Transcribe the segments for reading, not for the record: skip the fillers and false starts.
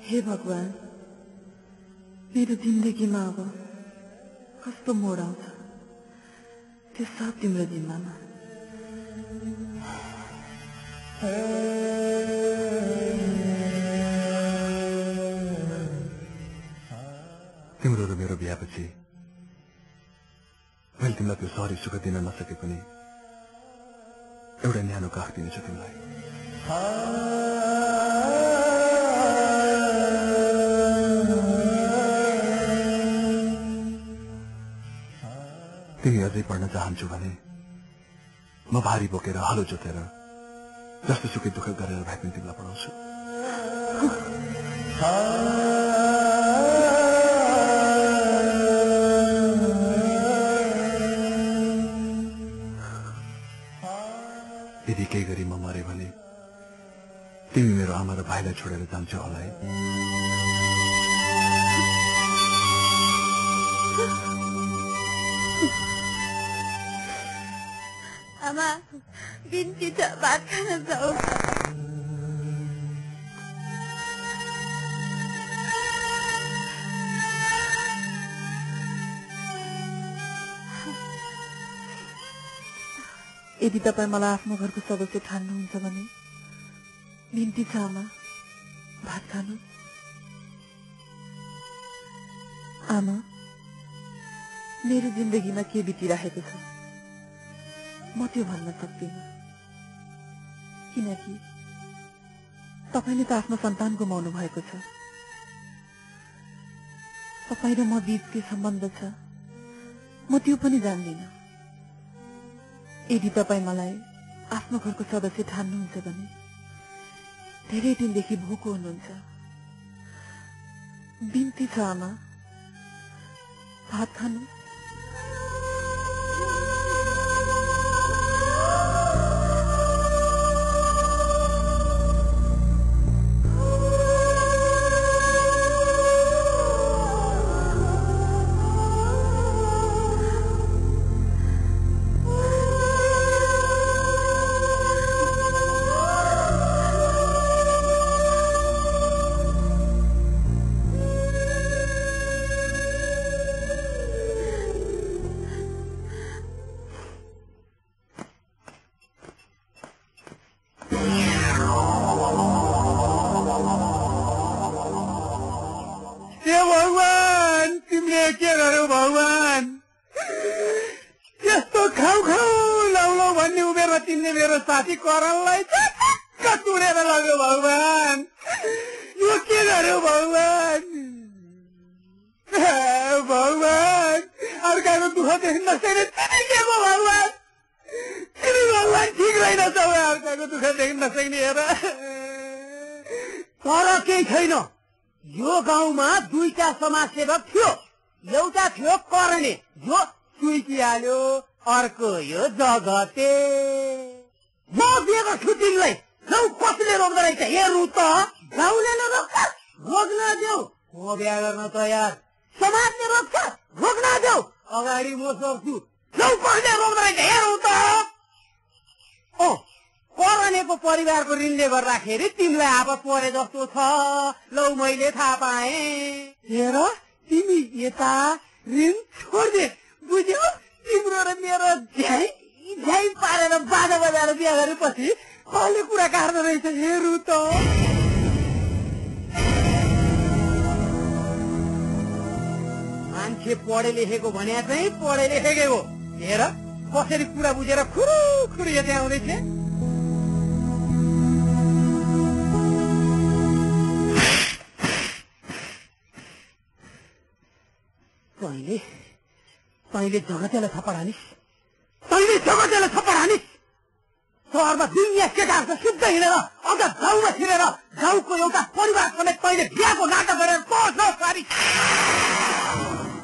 हे भगवान, मेरो जिन्दगीमा अब कस्तो मोड आउँछ त्यो सब तिम्रो जिम्मामा। तिम्रो र मेरो बिहापछि मैले तिमीलाई त्यो सहरी सुख दिन नसके पनि एउटा न्यानो काख दिनेछु तिमीलाई। तिमी अझै पढ्न चाहन्छु भने म भारी बोकेर हलो जोतेर जस्तो सुकै दुःख गरेर भए पनि तिमीलाई पढाउँछु। यदि केही गरी म मरे भने तिमी मेरो आमा र भाइलाई छोडेर जान्छौ होला है। आमा, बिन्ती छ, भात खान जाऊ। यदि तपाईँ मलाई आफ्नो घरको सदस्य ठान्नुहुन्छ भने बिन्ती छ आमा, भात खानु। आमा, मेरो जिन्दगीमा के बितिरहेको छ म त्यो भन्न सक्दिनँ, किनकि तपाईले त आफ्नो सन्तान गुमाउनु भएको छ। तपाईँ र म बीच के सम्बन्ध छ म त्यो पनि जान्दिनँ। यदि तपाईँ मलाई आफ्नो घरको सदस्य ठान्नुहुन्छ भने धेरै दिनदेखि भोको हुनुहुन्छ। बिन्ती छ आमा, भात खानु। साथी करललाई तुरेर लग्यो भगवान, यो के गर्यो भगवान। भगवान, अर्काको दुःख देख्न नसक्ने तिमी के भो भगवान, तिमी भगवान ठिक रहेनछौ, अर्काको दुःख देख्न नसक्ने हेर। तर केही छैन, यो गाउँमा दुईटा समाजसेवक थियो, एउटा थियो करणे जो सुइकिहाल्यो, अर्को यो जगते। म दिएको छु तिमीलाई, लौ कसले रोक्दो रहेछ हेर्नु त। गाउँले रोक्छ, रोक्न देऊ, म बिहा गर्न तयार। समाजले रोक्छ, रोक्न देऊ, अगाडि म सक्छु। लौ कसले रोक्दो रहेछ हेर्नु त। करणेको परिवारको ऋणले गर्दाखेरि तिमीलाई आपत परे जस्तो छ, लौ मैले थाहा पाएँ। हेर तिमी यता ऋण छोड्दे, बुझ्यौ। तिम्रो र मेरो झ्याइ पारेर बाजा बजाएर बिहा गरेपछि कसले कुरा काट्दो रहेछ हेरु त। मान्छे पढे लेखेको भने चाहिँ पढे लेखेको हेर कसरी कुरा बुझेर खुरु खुरु यता आउँदैछ। तैँले जगतेलाई थप्पड हानिस्, तैँले जगतेलाई थप्पड हानिस्। सहरमा दुनियाँ केटाहरू शुद्ध हिँडेर अझ गाउँमा छिरेर गाउँको एउटा परिवार समेत तैँले बिहाको नाटक गरेर पारिस्।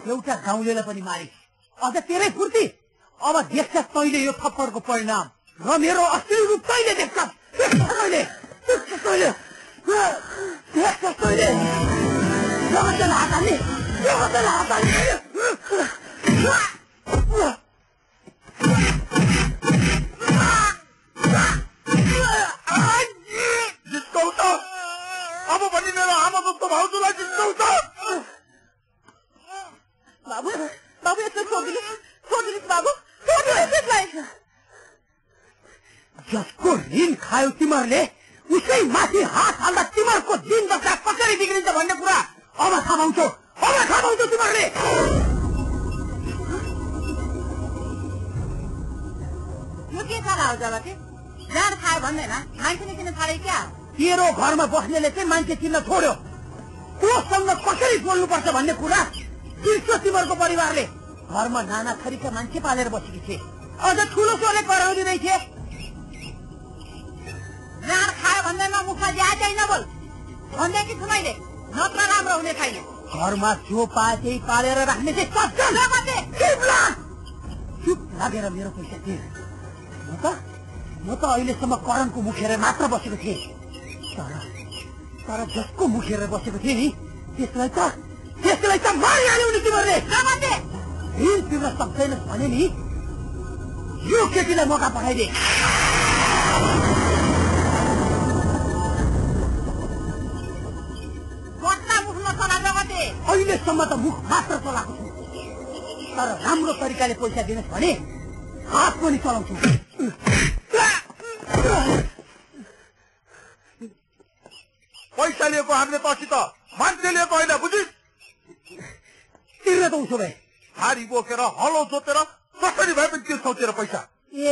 एउटा गाउँलेलाई पनि मारिस्, अझ तेरै फुर्ती। अब देख्छ तैँले यो थप्पडको परिणाम र मेरो असली रूप तैँले देख्छस्। जगतेलाई हात हाल्ने, जगतेलाई हात हाल्ने। अब पनि मेरो आमाको भाउजूलाई जित्नुहुन्छ। बाबु बाबु यस्तो छोडिदिनुहोस् बाबु, छोडिदिनुहोस् यसलाई। जसको ऋण खायो तिमीहरूले उसै माथि हात हाल्दा तिमीहरूको दिन दशा कसरी बिग्रिन्छ भन्ने कुरा अब थाहा पाउँछौ तिमीहरूले। यो के थाहा हो जगते? जाँड खायो भन्दैन, मान्छे किन थाले क्या? तेरो घरमा बस्नेले चाहिँ मान्छे चिन्न छोड्यो। कोसँग कसरी बोल्नुपर्छ भन्ने कुरा बिर्स्यो तिमीहरूको परिवारले। घरमा नाना थरीका मान्छे पालेर बसेकी थिए, अझ ठुलो सोले कराउँदै रहेछ। जाँड खायो भन्दैमा मुखमा ज्यादै नबोल भन्दै छु मैले, नत्र राम्रो हुने छैन। घरमा जो पाए त्यही पालेर राख्ने चाहिँ सक्छ। चुप लागेर मेरो पैसा दिए। म त अहिलेसम्म करणको मुखेर मात्र बसेको थिएँ, तर जसको मुखेर बसेको थिएँ नि त्यसलाई त मारिहाल्यो नि तिमीहरूले। ऋण तिम्रो सक्दैनस् भने नि यो केटीलाई मौका पठाइदिए। अहिलेसम्म त मुख मात्र चलाएको छु, तर राम्रो तरिकाले पैसा दिनुहोस् भने हात पनि चलाउँछु। पैसा लिएको हामीले पछि त मान्छे लिएको होइन, बुझिस्? तिर्न त उसो भए हारी बोकेर हलो जोतेर कसरी भए पनि तिर्छौ तेरो पैसा। ए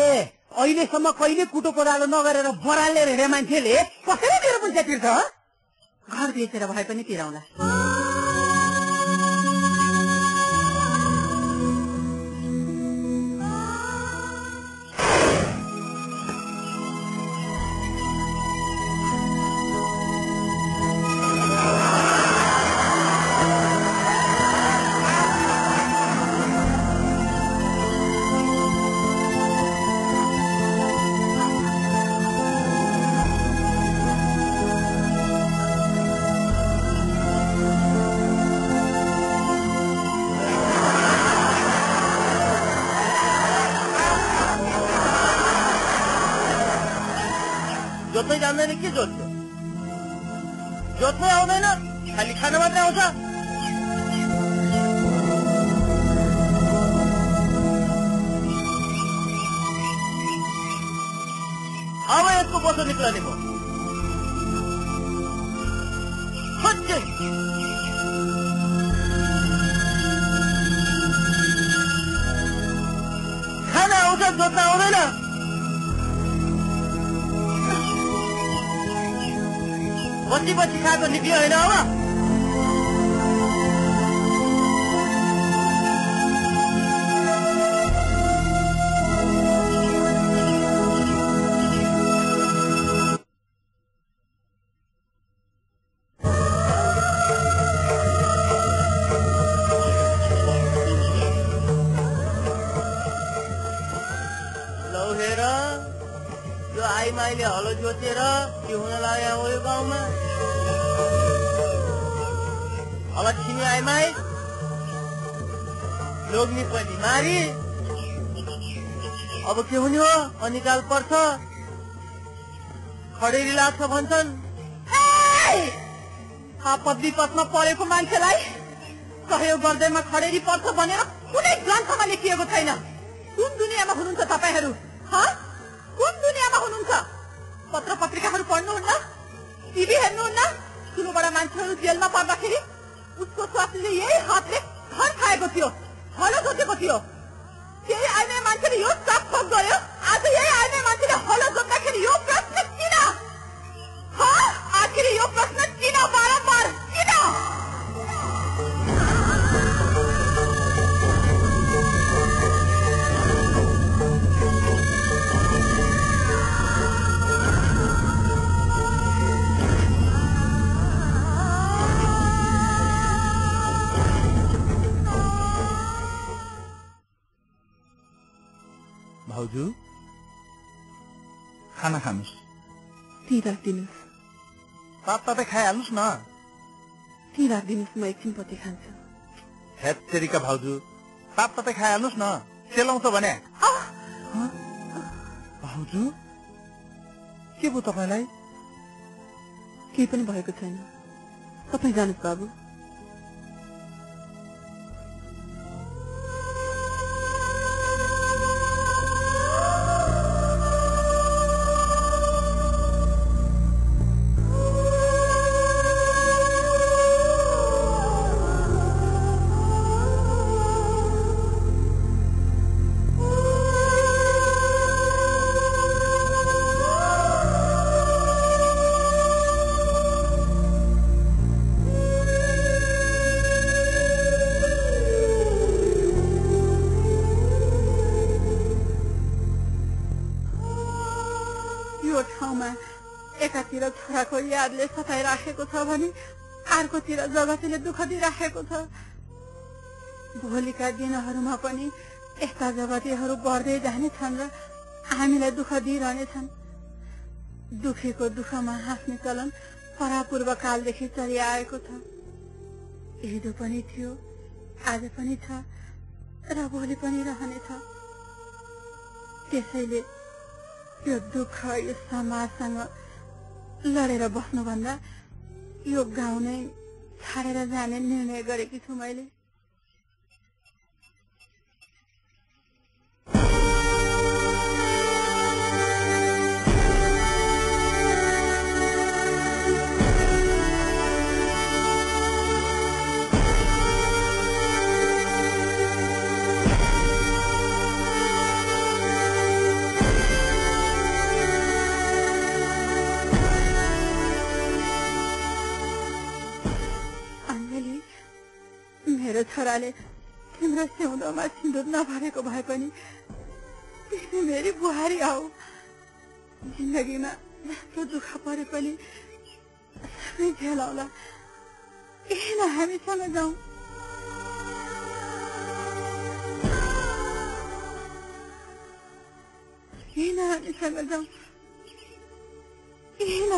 अहिलेसम्म कहिले कुटो कोरालो नगरेर बरालले हेरे मान्छेले कसरी तेरो पैसा तिर्छ? घर बेचेर भए पनि तिराउला। जोत्नै जान्दैन के जोत्छ? जोत्नै आउँदैन, खालि खान मात्रै आउँछ। अब यसको बसो निक्लने भयो। खाना आउँछ, जोत्न आउँदैन। पछि खाएको निक्ल्यो होइन अब? लौ हेर, यो आइमाईले हलो जोतेर के हुन लाग्यो हो यो गाउँमा? लक्ष्मी आइमाई लोग्ने पनि मारी, अब के हुने हो? अनिकाल पर्छ, खडेरी लाग्छ भन्छन्। आपद विपदमा परेको मान्छेलाई सहयोग गर्दैमा खडेरी पर्छ भनेर कुनै ग्रन्थमा लेखिएको छैन। कुन दुनियाँमा हुनुहुन्छ तपाईहरू? कुन दुनियाँमा हुनुहुन्छ? पत्र पत्रिकाहरू पढ्नुहुन्न, टिभी हेर्नुहुन्न? ठुलोबडा मान्छेहरू जेलमा पर्दाखेरि उसको स्वास्नीले यही हातले घर खाएको थियो, हलो जोतेको थियो। त्यही आइमाई मान्छेले यो सब थोक गर्यो, आज यही आइमाई मान्छेले हलो जोत्दाखेरि यो प्रश्न किन? आखिर यो प्रश्न किन बारम्बार किन? भाउजू खाना खानुहोस्। ती राखिदिनुहोस्। पाप तपाईँ खाइहाल्नुहोस् न। ती राखिदिनुहोस्, म एकछिनपछि खान्छु। हेत्तेरीका भाउजू, पाप तपाईँ खाइहाल्नुहोस् न, सेलाउँछ भने। भाउजू के भयो तपाईँलाई? केही पनि भएको छैन। तपाईँ जानुहोस् बाबु। एकातिर छोराको यादले सताइराखेको छ भने अर्कोतिर जगतले दुःख दिइराखेको छ। भोलिका दिनहरूमा पनि यस्ता जगतीहरू बढ्दै जानेछन् र हामीलाई दुःख दिइरहनेछन्। दुखेको दुःखमा हाँस्ने चलन परापूर्व कालदेखि चलिआएको छ। हिजो पनि थियो, आज पनि छ र भोलि पनि रहनेछ। त्यसैले यो दुःख यो समाजसँग लडेर बस्नुभन्दा यो गाउँ नै छाडेर जाने निर्णय गरेकी छु मैले। मेरो छोराले तिम्रो सिउँदोमा सिन्दुर नभरेको भए पनि तिमी मेरी बुहारी आऊ। जिन्दगीमा जस्तो दुःख परे पनि सबै झेलाउला। किन हामीसँग जाउँ? किन हामीसँग जाउँ? किन?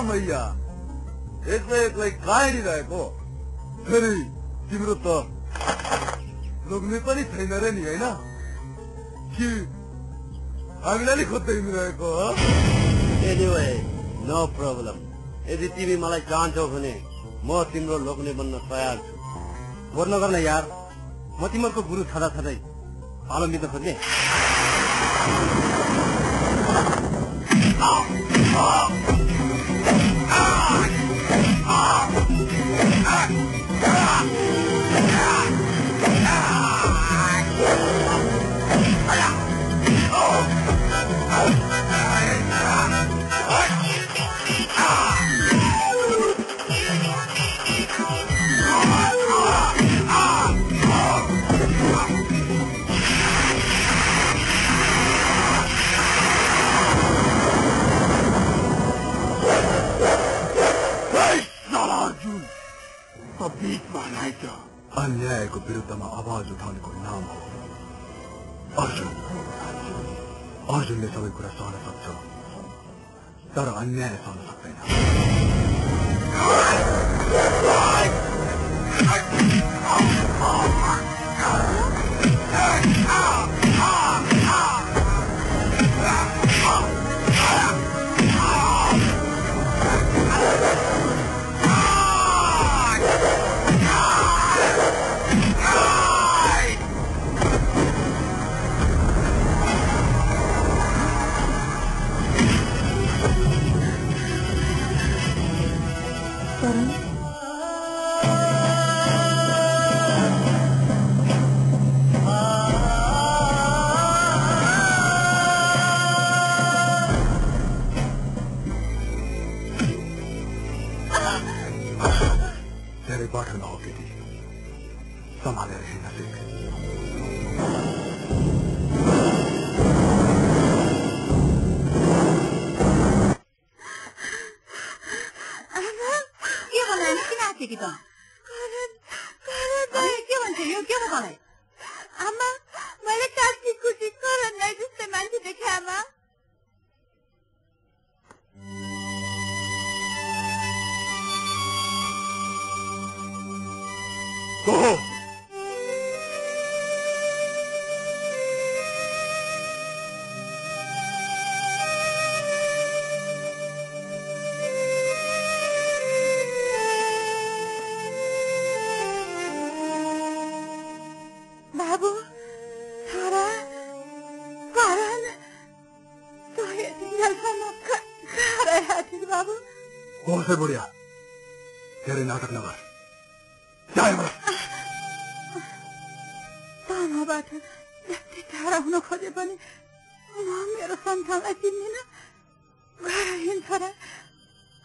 मैया एक्लै एक्लै कहाँ हिँडिरहेको? फेरि तिम्रो त लोग्ने पनि छैन र नि, होइन? कि हामीलाई खोज्दै हिँडिरहेको हो? Anyway no problem. यदि तिमी मलाई चाहन्छौ भने म तिम्रो लोग्ने बन्न तयार छु। बोर नगर्न यार, म तिमीहरूको गुरु छँदा छँदै पालो मिल्न खोज्ने। अन्यायको विरुद्धमा आवाज उठाउनेको नाम हो अर्जुन। अर्जुनले सबै कुरा सहन सक्छ, तर अन्याय सहन सक्दैन। आमा मैले काकी कुटी करन्नै जस्तै मान्छे देखे आमा बाबु छोरा कारण तो ये जलसम्म खरै हाथी बाबु बहुत है बुढ़िया तेरे नाटक न कर जाए तमबाट जति टाढा हुन खोजे पनि म मेरो सन्तानलाई चिन्दिन घर हिँड्छ र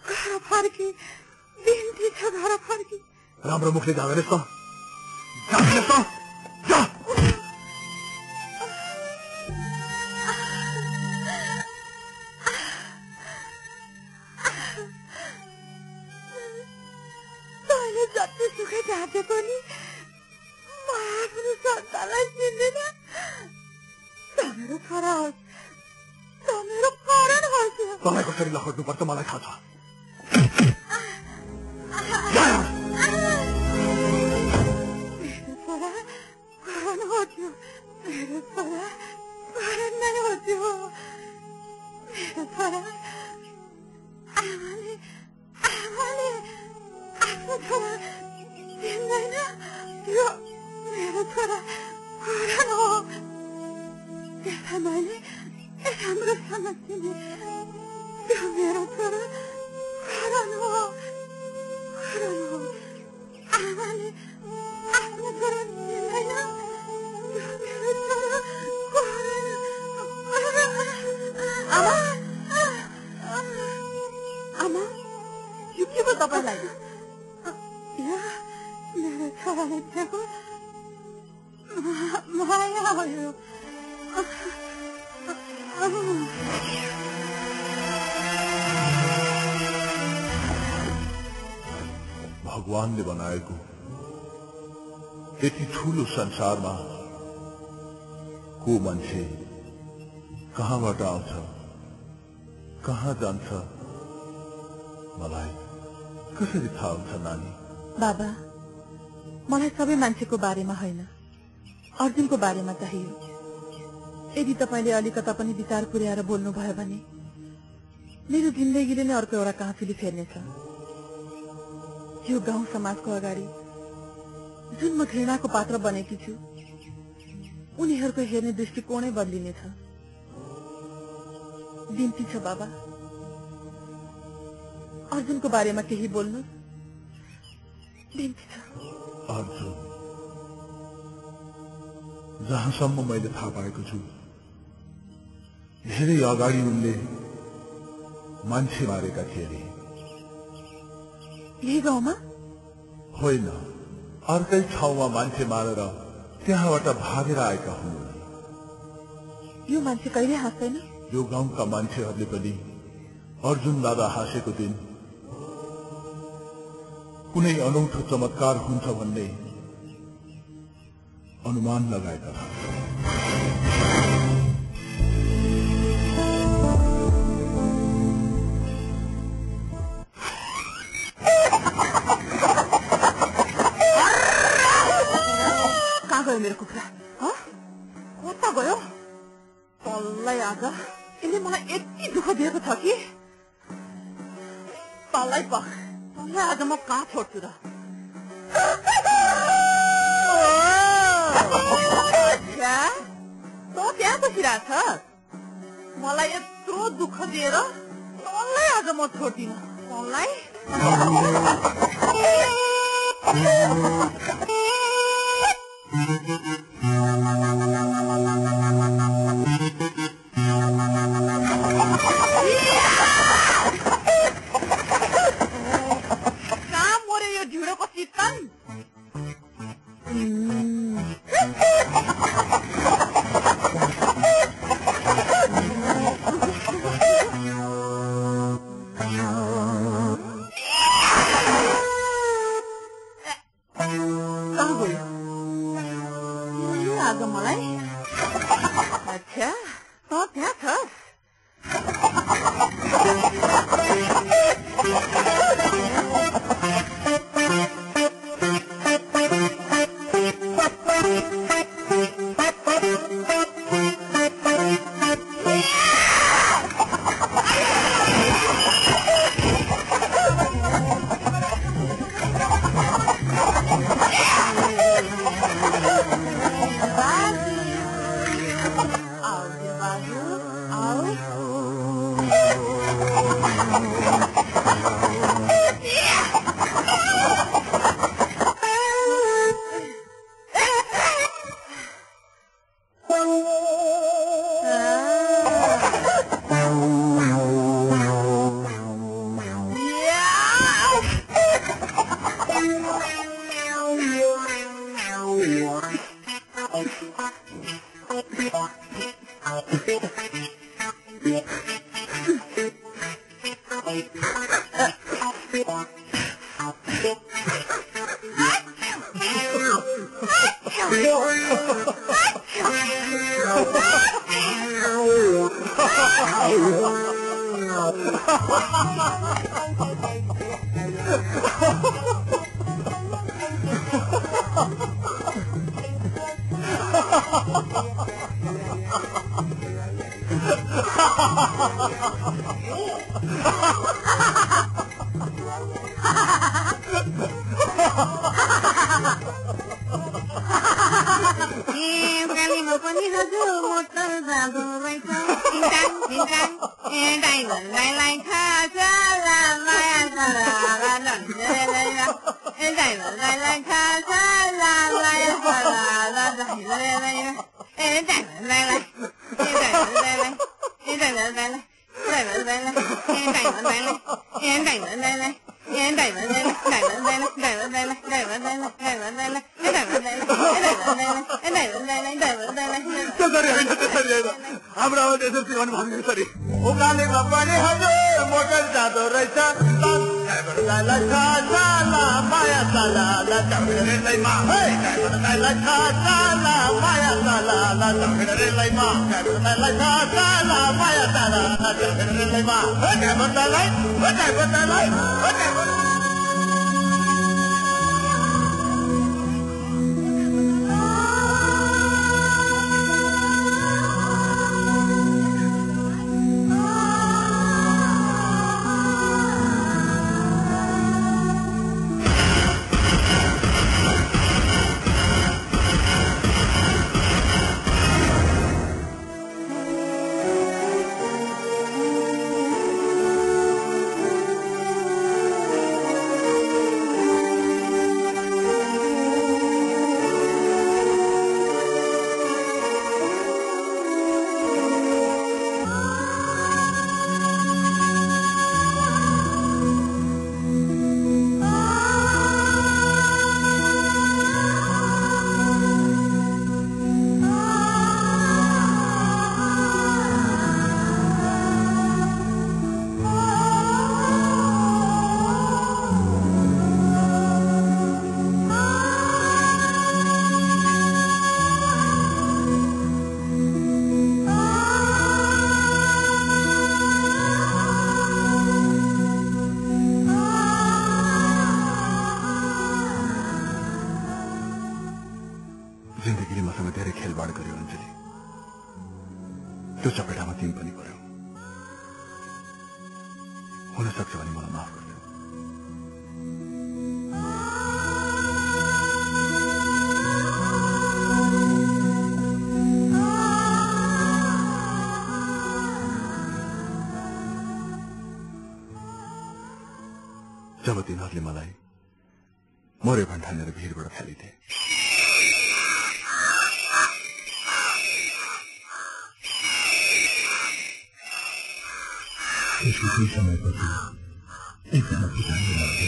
घर फर्की बिन्ती छ घर फर्की राम्रो मुखले जाँदैछ त जाँदैछ त जा तैँले जति सुखै ढाँटे पनि म आफ्नो सन्तानलाई चिन्दिन त मेरो छोरा होस् त मेरो कारण होस् तँलाई कसरी लखट्नुपर्छ मलाई थाहा छ मेरो छोरा कारण हो त्यो मेरो छोरा कारण नै हो त्यो मेरो छोरा आमाले आफ्नो छोरा चिन्दैन त्यो मेरो छोरा कारण हो त्यसलाई मैले राम्रोसँग चिने त्यो मेरो छोरा कारण हो आमाले आफ्नो छोरा चिन्दैन त्यो मेरो छोरा आमा आमा यो के भयो तपाईँलाई मेरो छोराले दिएको माया हो यो भगवानले बनाएको यति ठूलो संसारमा को मान्छे कहाँबाट आउँछ कहाँ जान्छ मलाई कसरी थाहा हुन्छ नानी बाबा मलाई सबै मान्छेको बारेमा होइन अर्जुनको बारेमा चाहियो यदि तपाईँले अलिकता पनि विचार पुर्याएर बोल्नुभयो भने मेरो जिन्दगीले नै अर्को एउटा काँचुली फेर्नेछ यो गाउँ समाजको अगाडि जुन म घृणाको पात्र बनेकी छु उनीहरूको हेर्ने दृष्टिकोणै बदलिनेछ बिन्ती छ बाबा अर्जुनको बारेमा केही बोल्नु बिन्ती छ अर्जुन जहाँसम्म मैले थाहा पाएको छु धेरै अगाडि उनले मान्छे मारेका थिए अरे यही गाउँमा होइन अर्कै ठाउँमा मान्छे मारेर त्यहाँबाट भागेर आएका हुन् यो मान्छे कहिले हाँस्दैन यो गाउँका मान्छेहरूले पनि अर्जुन दादा हाँसेको दिन कुनै अनौठो चमत्कार हुन्छ भन्ने अनुमान लगाएका कहाँ गयो मेरो कुखुरा कता गयो तल्लै आज यसले मलाई यति दुःख दिएको छ कि तल्लै आज म कहाँ छोड्छु र त त्यहाँ बसिरहेछ मलाई यत्रो दुःख दिएर तल्लै आज म छोड्दिन तल्लाई कहाँ मरे यो ढिँडोको चितन आज मलाई? अच्छा त त्यहाँ छस्? जिन्दगीले मसँग धेरै खेलबाड गर्यो अञ्जली। त्यो चपेटामा तिमी पनि पर्यौ। हुन सक्छ भने मलाई माफ गर्नु। जब तिनीहरूले मलाई मर्यो भन्ठानेर भिरबाट फ्यालिदिए, त्यसको समयपछि एकजना पुजारी आए।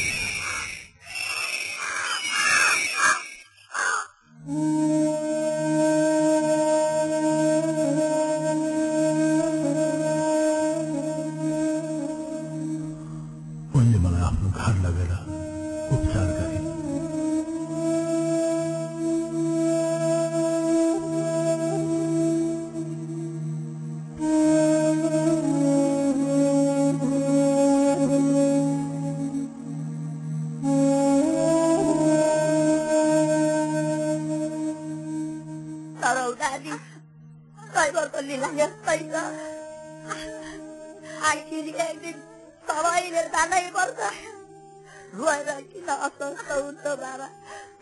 उनले मलाई आफ्नो घर लगेर उपचार गरे। दादी ड्राइभरको लीला यस्तै छ आखिर एक दिन सबैले जानै पर्छ रोएर किन अस्वस्थ हुन्छ बाबा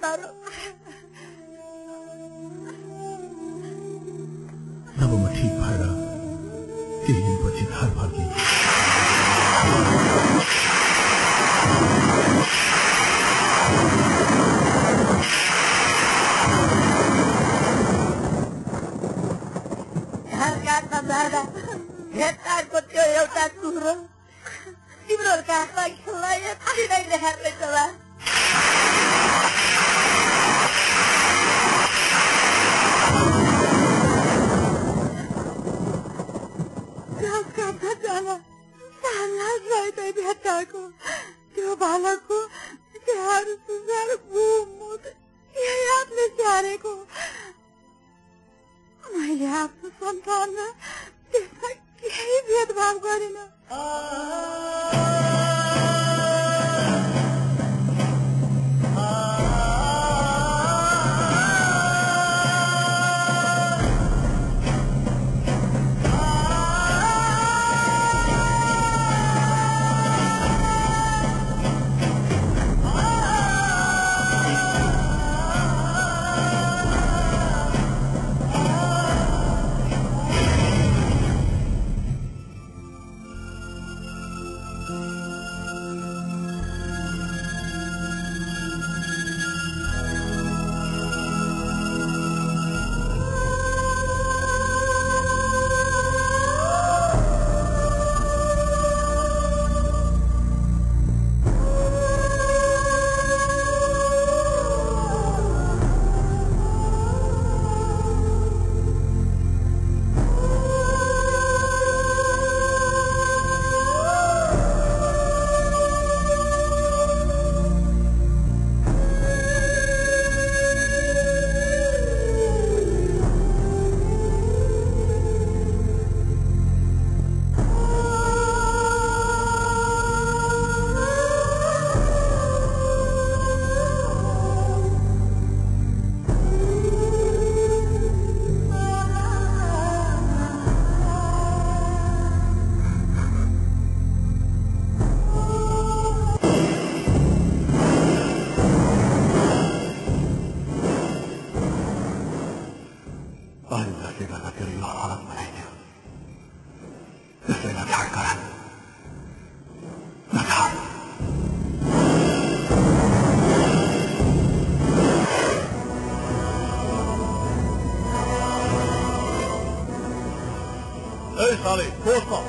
तर जब म ठिक भएर केही दिनपछि घर फर्केँ घर काट्न जाँदा भेट्टाको त्यो एउटा कुरो तिम्रो काखमा खेल्न यति नै देखाएको छ बा घाँस काट्न जाँदा सालालाई भेट्टाएको त्यो बालकको स्याहार सुसार मुख यही हातले स्याहारेको मैले आफ्नो सन्तानमा त्यसमा केही भेदभाव गरिन साले दोस्तों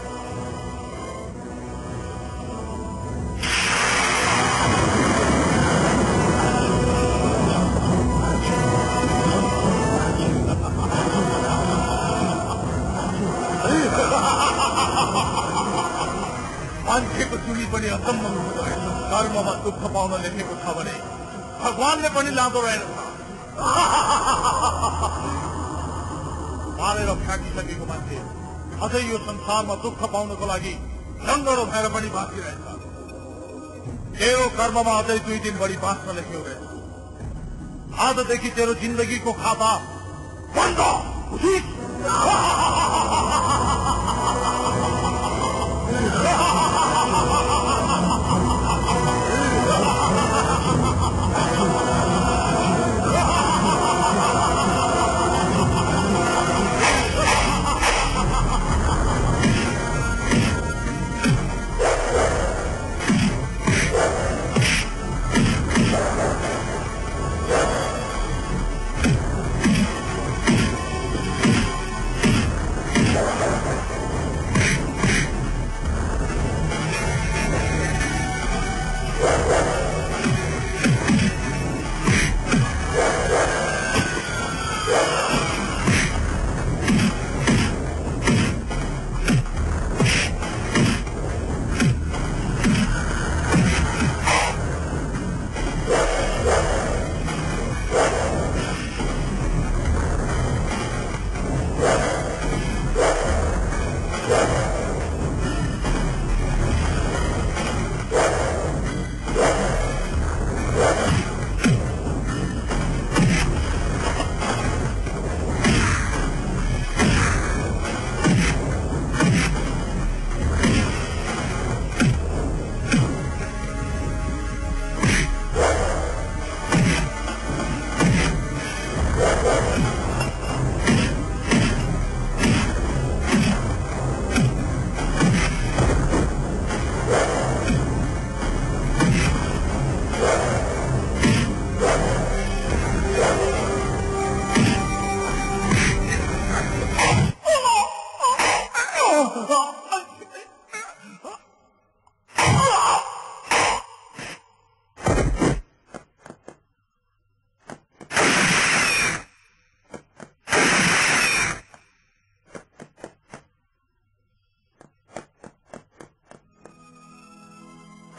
मान्छेको चुली पनि अचम्म हुँदो रहेछ कर्ममा दुःख पाउन लेखेको छ भने भगवानले पनि लाँदो रहेछ मारेर फ्याँकिसकेको मान्छे अझै यो संसारमा दुःख पाउनको लागि लङ्गडो भएर पनि बाँचिरहेछ तेरो कर्ममा अझै 2 दिन बढी बाँच्न लेख्यो रहेछ आजदेखि तेरो जिन्दगीको खाता बन्द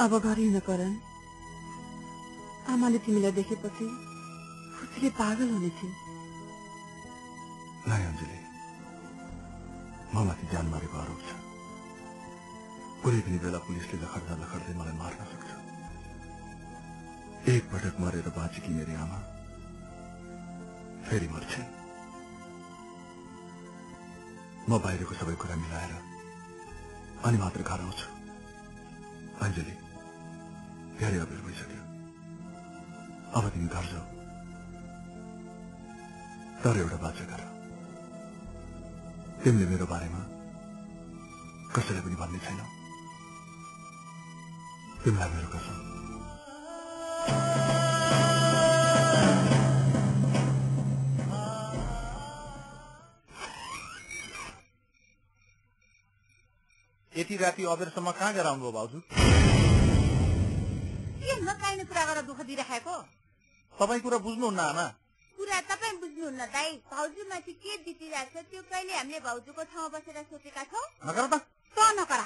अब घर हिँड्न करण। आमाले तिमीलाई देखेपछि खुसीले पागल हुनेछिन्। नहीं अञ्जली, ममाथि जान मारेको आरोप छ। कुनै पनि बेला पुलिसले लखड्दै मलाई मार्न सक्छ। एक पटक मरेर बाँचेकी मेरी आमा फेरि मर्छन्। म बाहिरको सबै कुरा मिलाएर अनि मात्र घर आउँछु। अञ्जली, धेरै अबेर भइसक्यो। अब तिमी घर जाऊ, तर एउटा बाचा गर। तिमीले मेरो बारेमा कसैलाई पनि भन्ने छैनौ। तिमीलाई मेरो कसम। यति राति अबेरसम्म कहाँ गएर आउनुभयो भाउजू? के नकाइने कुरा गरेर दुःख दिइराखेको? तपाईँ कुरा बुझ्नुहुन्न आमा। कुरा तपाईँ बुझ्नुहुन्न दाइ। भाउजूमाथि के बितिरहेको छ त्यो कहिले हामीले भाउजूको ठाउँमा बसेर सोचेका छौँ? नगर त। नकरा।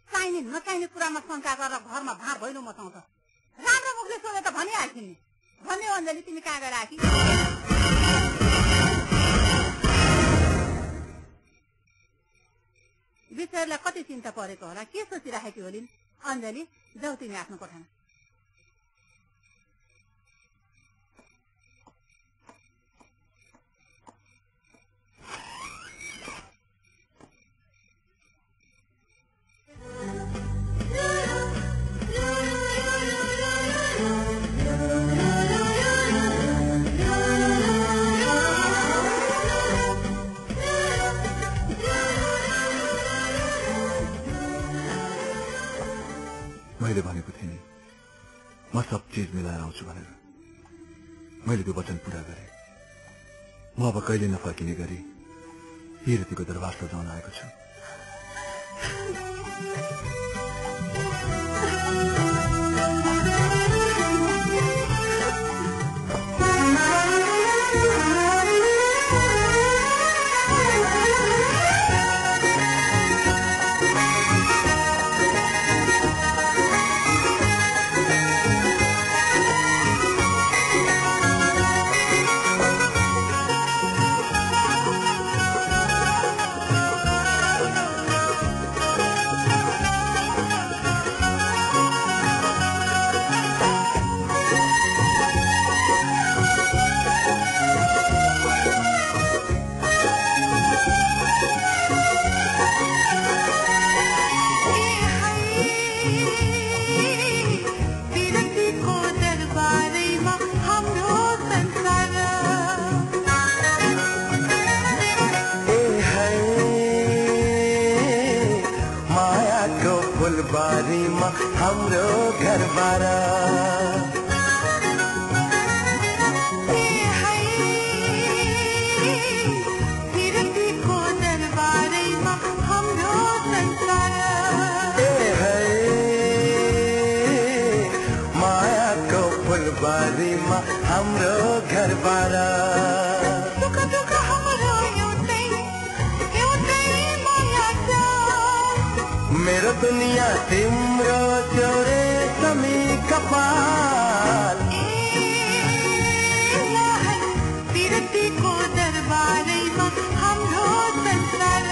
चाहिने नचाहिने कुरामा शङ्का गरेर घरमा भाँड भइनु मचाउँछ। राम्रो मुखले सोधे त भनिहाल्छिन् नि। भन्ने अञ्जली तिमी कहाँ गएर आएकी? बिचरालाई कति चिन्ता परेको होला, के सोचिराखेकी होलिन्? अञ्जली जाऊ तिमी आफ्नो कोठामा। मैले भनेको थिएँ नि, म सब चीज मिलाएर आउँछु भनेर। मैले त्यो वचन पूरा गरेँ। म अब कहिले नफर्किने गरी हिरतीको दरबार सजाउन आएको छु। फुलबारीमा हाम्रो घरबार मायाको फुलबारीमा हाम्रो घरबार मेरो दुनिया तिम्रो चोरे समी कपाल विरतीको दरबारैमा हाम्रो संसार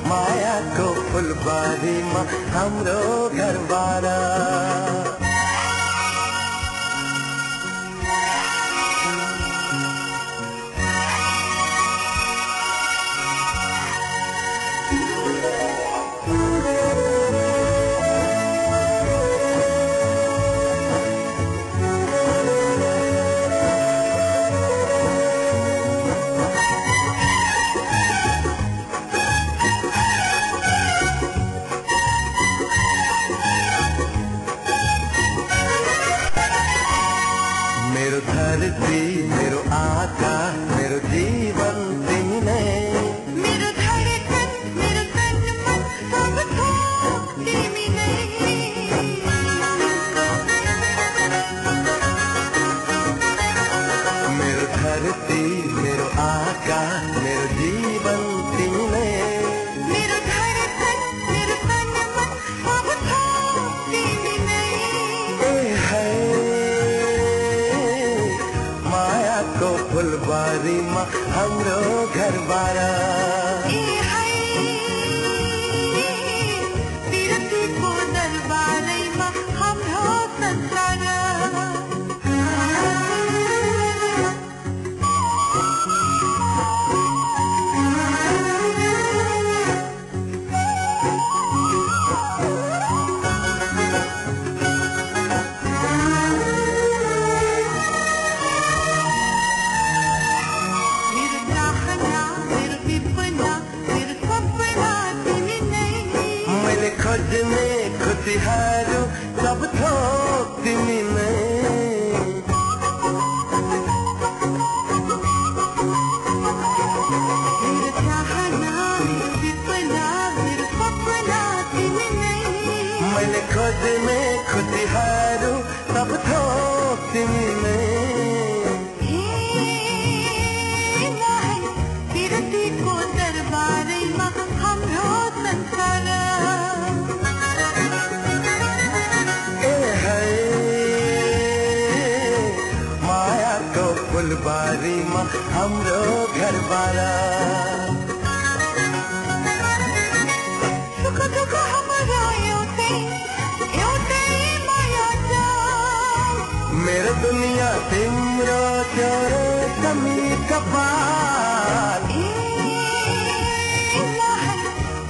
मायाको फुलबारीमा हाम्रो घरबार फुलबारीमा हाम्रो घरबारा विरतीको दरबारैमा हाम्रो संसार खोज्ने खुसीहरू सब थोक तिमी नै मेरो चाहना मेरो विपना मेरो सपना तिमी नै मैले खोज्ने खुसीहरू सब थोक तिमी नै विरतीको दरबारैमा हाम्रो संसार फुलबारीमा हाम्रो घरबारा सुख दुःख हाम्रो एउटै माया छ मेरो दुनिया तिम्रो चोरो कमी कपाल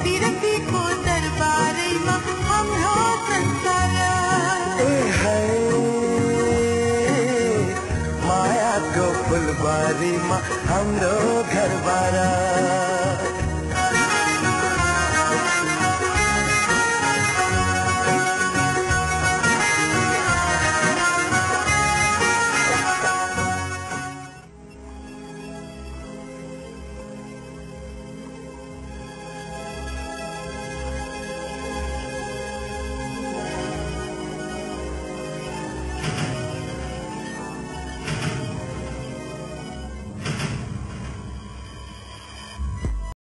विरतीको दरबारैमा हाम्रो संसार फुलबारीमा हाम्रो घरबारा